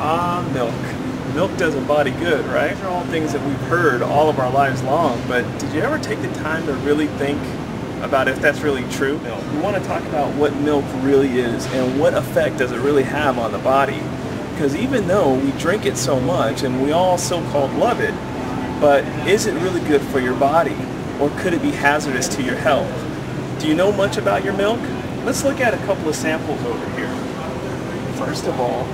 Milk. Milk does a body good, right? These are all things that we've heard all of our lives long, but did you ever take the time to really think about if that's really true? We want to talk about what milk really is and what effect does it really have on the body. Because even though we drink it so much and we all so-called love it, but is it really good for your body? Or could it be hazardous to your health? Do you know much about your milk? Let's look at a couple of samples over here. First of all,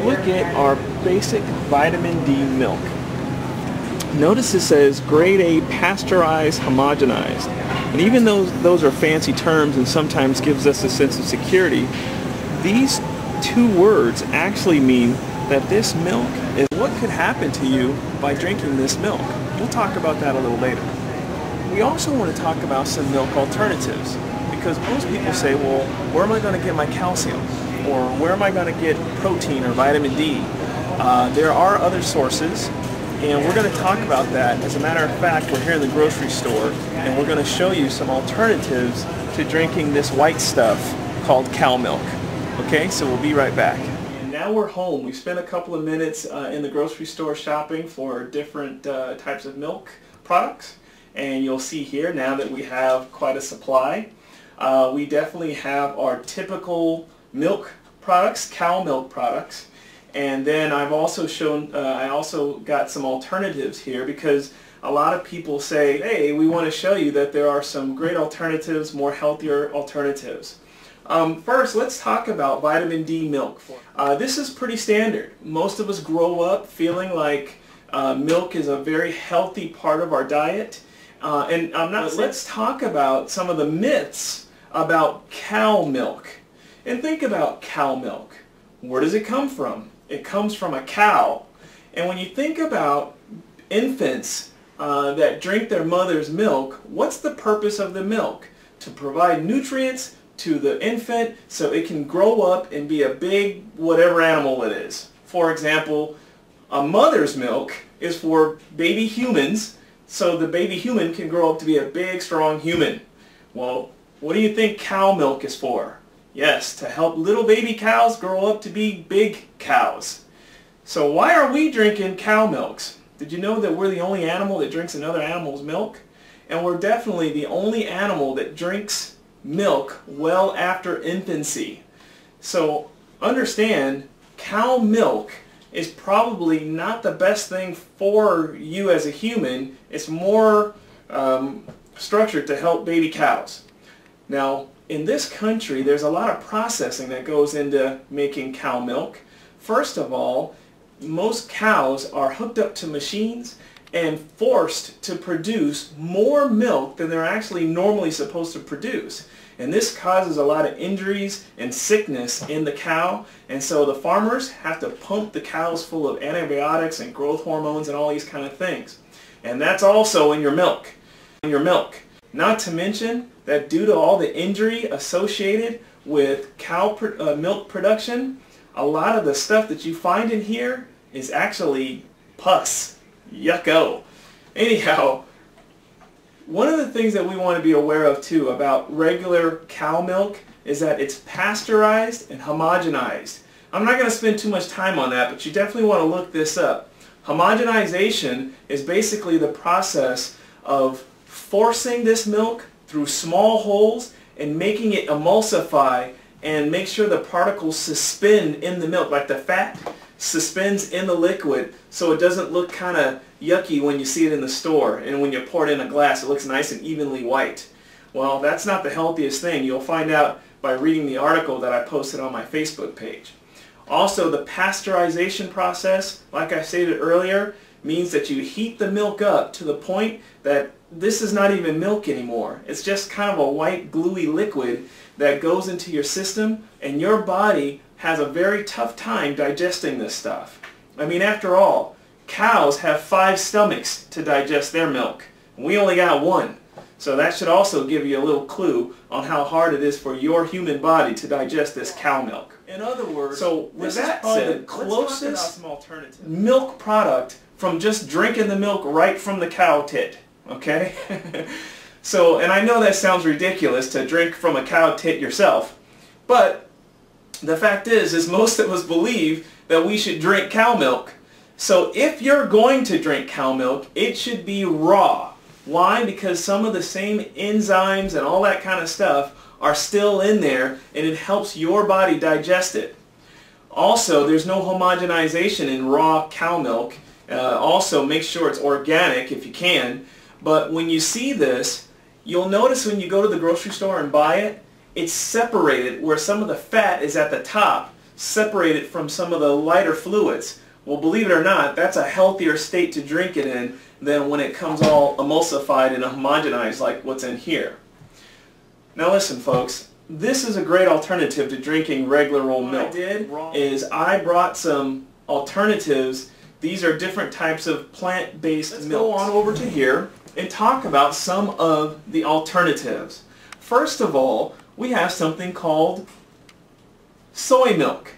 look at our basic vitamin D milk. Notice it says grade A pasteurized homogenized. And even though those are fancy terms and sometimes gives us a sense of security, these two words actually mean that this milk is what could happen to you by drinking this milk. We'll talk about that a little later. We also want to talk about some milk alternatives because most people say, well, where am I going to get my calcium? Or where am I going to get protein or vitamin D? There are other sources, and we're going to talk about that. As a matter of fact, we're here in the grocery store, and we're going to show you some alternatives to drinking this white stuff called cow milk. Okay, so we'll be right back. And now we're home. We spent a couple of minutes in the grocery store shopping for different types of milk products, and you'll see here now that we have quite a supply. We definitely have our typical milk products, cow milk products, and then I've also shown, I also got some alternatives here because a lot of people say, hey, we want to show you that there are some great alternatives, more healthier alternatives. First, let's talk about vitamin D milk. This is pretty standard. Most of us grow up feeling like milk is a very healthy part of our diet, and let's talk about some of the myths about cow milk. And think about cow milk. Where does it come from? It comes from a cow. And when you think about infants that drink their mother's milk, what's the purpose of the milk? To provide nutrients to the infant so it can grow up and be a big whatever animal it is. For example, a mother's milk is for baby humans so the baby human can grow up to be a big, strong human. Well, what do you think cow milk is for? Yes, to help little baby cows grow up to be big cows. So why are we drinking cow milks? Did you know that we're the only animal that drinks another animal's milk? And we're definitely the only animal that drinks milk well after infancy. So understand, cow milk is probably not the best thing for you as a human. It's more structured to help baby cows. Now, in this country, there's a lot of processing that goes into making cow milk. First of all, most cows are hooked up to machines and forced to produce more milk than they're actually normally supposed to produce. And this causes a lot of injuries and sickness in the cow, and so the farmers have to pump the cows full of antibiotics and growth hormones and all these kind of things. And that's also in your milk. Not to mention that due to all the injury associated with cow milk production, a lot of the stuff that you find in here is actually pus. Yucko. Anyhow, one of the things that we want to be aware of too about regular cow milk is that it's pasteurized and homogenized. I'm not going to spend too much time on that, but you definitely want to look this up. Homogenization is basically the process of forcing this milk through small holes and making it emulsify and make sure the particles suspend in the milk, like the fat suspends in the liquid so it doesn't look kind of yucky when you see it in the store, and when you pour it in a glass it looks nice and evenly white. Well, that's not the healthiest thing. You'll find out by reading the article that I posted on my Facebook page. Also, the pasteurization process, like I stated earlier, means that you heat the milk up to the point that this is not even milk anymore. It's just kind of a white gluey liquid that goes into your system, and your body has a very tough time digesting this stuff. I mean, after all, cows have 5 stomachs to digest their milk. We only got 1. So that should also give you a little clue on how hard it is for your human body to digest this cow milk. In other words, so with that said, the closest milk product from just drinking the milk right from the cow tit. Okay? So, and I know that sounds ridiculous to drink from a cow tit yourself, but the fact is most of us believe that we should drink cow milk. So if you're going to drink cow milk, it should be raw. Why? Because some of the same enzymes and all that kind of stuff are still in there, and it helps your body digest it. Also, there's no homogenization in raw cow milk. Also, make sure it's organic if you can. But when you see this, you'll notice when you go to the grocery store and buy it, it's separated where some of the fat is at the top, separated from some of the lighter fluids. Well, believe it or not, that's a healthier state to drink it in than when it comes all emulsified and homogenized like what's in here. Now listen, folks, this is a great alternative to drinking regular old milk. What I did is I brought some alternatives. These are different types of plant-based milk. Let's go on over to here and talk about some of the alternatives. First of all, we have something called soy milk.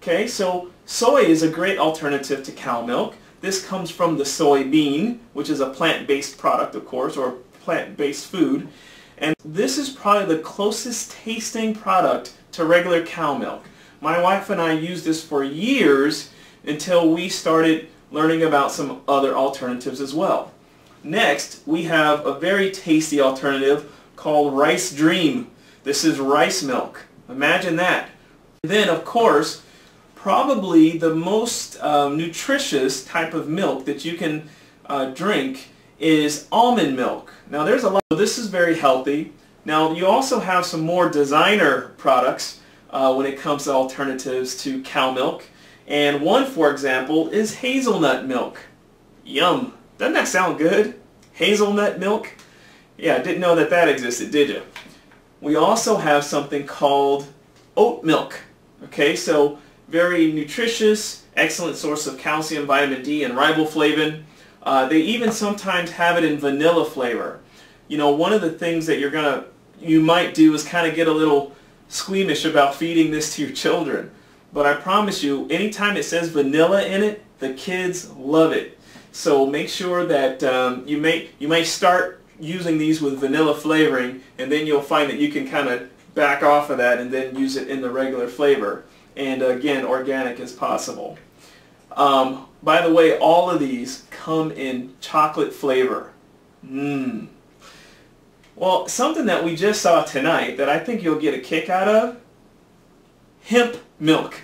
Okay, so soy is a great alternative to cow milk. This comes from the soybean, which is a plant-based product, of course, or plant-based food. And this is probably the closest tasting product to regular cow milk. My wife and I used this for years until we started learning about some other alternatives as well. Next, we have a very tasty alternative called Rice Dream. This is rice milk. Imagine that. And then, of course, probably the most nutritious type of milk that you can drink is almond milk. Now there's a lot. This is very healthy. Now you also have some more designer products when it comes to alternatives to cow milk. And one, for example, is hazelnut milk. Yum. Doesn't that sound good? Hazelnut milk? Yeah, didn't know that existed, did you? We also have something called oat milk. Okay, so very nutritious, excellent source of calcium, vitamin D, and riboflavin. They even sometimes have it in vanilla flavor. You know, one of the things that you might do is kind of get a little squeamish about feeding this to your children. But I promise you, anytime it says vanilla in it, the kids love it. So make sure that you may start using these with vanilla flavoring, and then you'll find that you can kind of back off of that and then use it in the regular flavor. And again, organic as possible. By the way, all of these come in chocolate flavor. Well, something that we just saw tonight that I think you'll get a kick out of, hemp milk.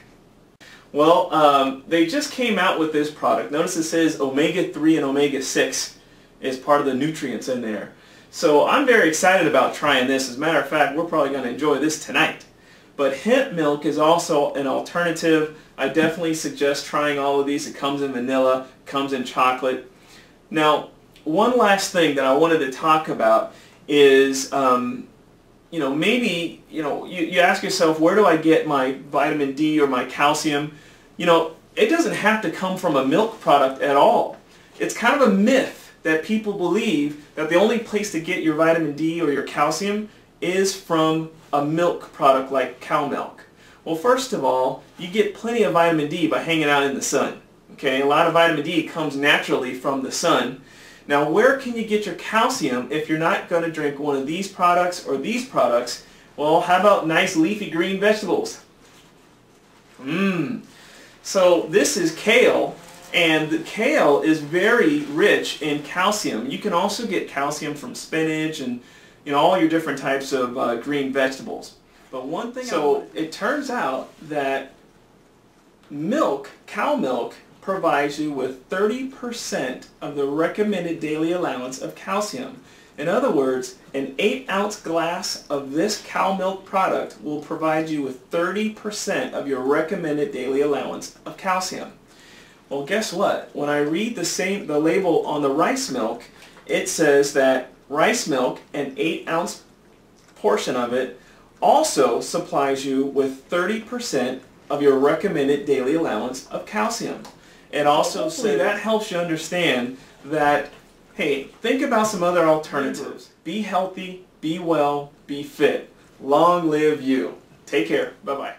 Well, they just came out with this product. Notice it says omega-3 and omega-6 is part of the nutrients in there. So I'm very excited about trying this. As a matter of fact, we're probably going to enjoy this tonight. But hemp milk is also an alternative. I definitely suggest trying all of these. It comes in vanilla, comes in chocolate. Now, one last thing that I wanted to talk about is, maybe, you ask yourself, where do I get my vitamin D or my calcium? It doesn't have to come from a milk product at all. It's kind of a myth that people believe that the only place to get your vitamin D or your calcium is from a milk product like cow milk. Well, first of all, you get plenty of vitamin D by hanging out in the sun. Okay, a lot of vitamin D comes naturally from the sun. Now, where can you get your calcium if you're not going to drink one of these products or these products? Well, how about nice leafy green vegetables? So this is kale, and the kale is very rich in calcium. You can also get calcium from spinach and all your different types of green vegetables. But one thing, it turns out that milk, cow milk, provides you with 30% of the recommended daily allowance of calcium. In other words, an 8-ounce glass of this cow milk product will provide you with 30% of your recommended daily allowance of calcium. Well, guess what? When I read the label on the rice milk, it says that rice milk, an 8-ounce portion of it, also supplies you with 30% of your recommended daily allowance of calcium. It also says that helps you understand that, hey, think about some other alternatives. Be healthy, be well, be fit. Long live you. Take care. Bye-bye.